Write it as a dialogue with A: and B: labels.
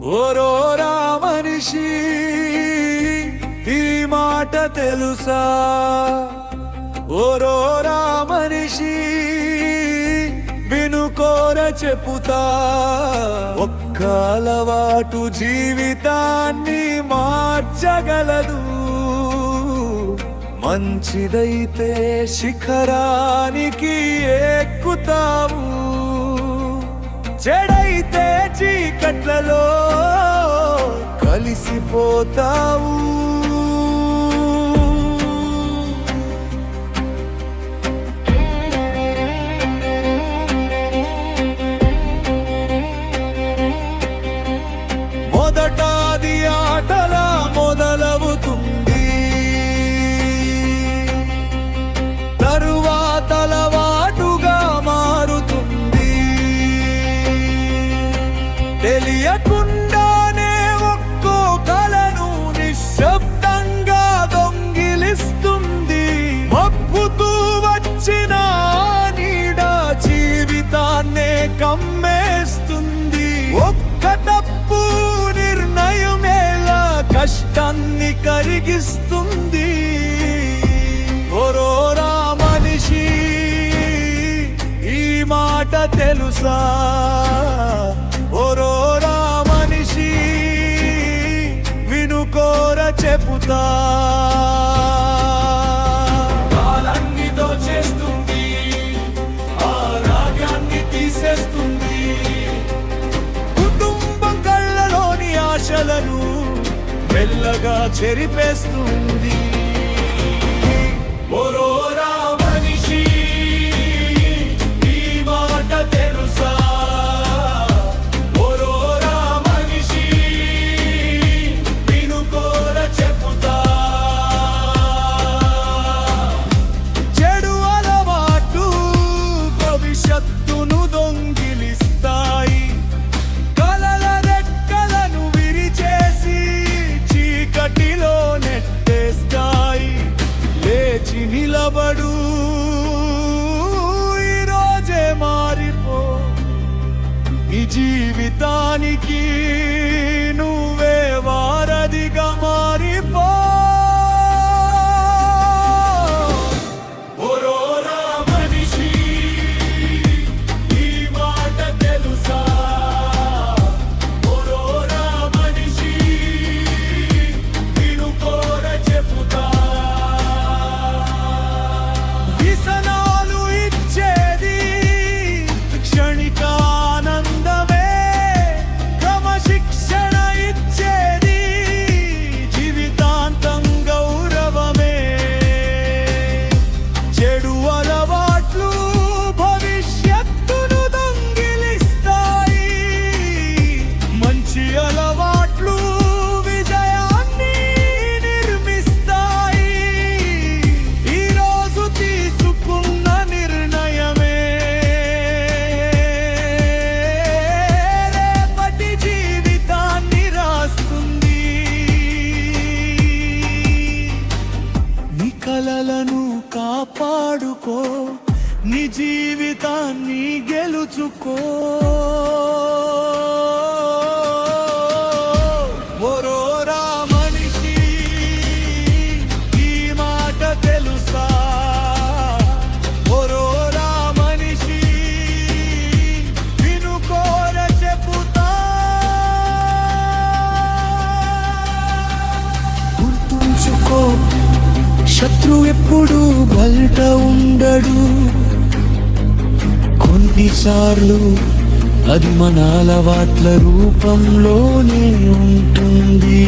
A: ఓరోరా మనిషి ఈ మాట తెలుసా? ఓరోరా మనిషి వినుకోర చెప్పుతా. ఒక్క అలవాటు జీవితాన్ని మార్చగలదు. మంచిదైతే శిఖరానికి ఎక్కుతావు, చెడైతే చీకట్లలో కలిసిపోతావు. మొదటాది ఆటలా మొదలవుతుంది, తరువాత అలవాటుగా మారుతుంది. తెలియకుండానే ఒక్కో కలను నిశ్శబ్దంగా దొంగిలిస్తుంది. మబ్బుతూ వచ్చిన నీడ జీవితాన్నే కమ్మేస్తుంది. ఒక్క తప్పు నిర్ణయమేలా కష్టాన్ని కరిగిస్తుంది. ఓరోరా మనిషి ఈ మాట తెలుసా? ఓరోరా మనిషి వినుకోర చెప్పుతా. కాలాన్ని దోచేస్తుంది, ఆరోగ్యాన్ని తీసేస్తుంది. కుటుంబం కళ్ళలోని ఆశలను మెల్లగా చెరిపేస్తుంది. ఓరోరా మనిషి ఈ మాట తెలుసా? ఓరోరా మనిషి వినుకోర చెప్పుతా. చెడు అలవాటు భవిష్యత్తును దొంగిలిస్తాయి. కలల రెక్కలను విరిచేసి చీకటిలో నెట్టేస్తాయి. లేచి నిలబడు, ఈరోజే మారిపో. ఈ జీవితానికి నువ్వే వారధిగా మారిపో. ఓరోరా మనిషి ఈ మాట తెలుసా? ఓరోరా మనిషి వినుకోర చెప్పుతా. వ్యసనాలు ఇచ్చేది క్షణికానందమే, క్రమశిక్షణ ఇచ్చేది జీవితాంతం గౌరవమే. చెడు అలవాట్లు భవిష్యత్తును దొంగిలిస్తాయి. మంచి అలవాట్లు విజయాన్ని నిర్మిస్తాయి. ఈరోజు తీసుకున్న నిర్ణయమే రేపటి జీవితాన్ని రాస్తుంది. నీ కలలను కాపాడుకో, నీ జీవితాన్ని గెలుచుకో. ఓరోరా మనిషి ఈ మాట తెలుసా? ఓరోరా మనిషి వినుకోర చెప్పుతా. గుర్తుంచుకో, శత్రు ఎప్పుడు బయట ఉండడు. కొన్నిసార్లు అది మన అలవాట్ల రూపంలోనే ఉంటుంది.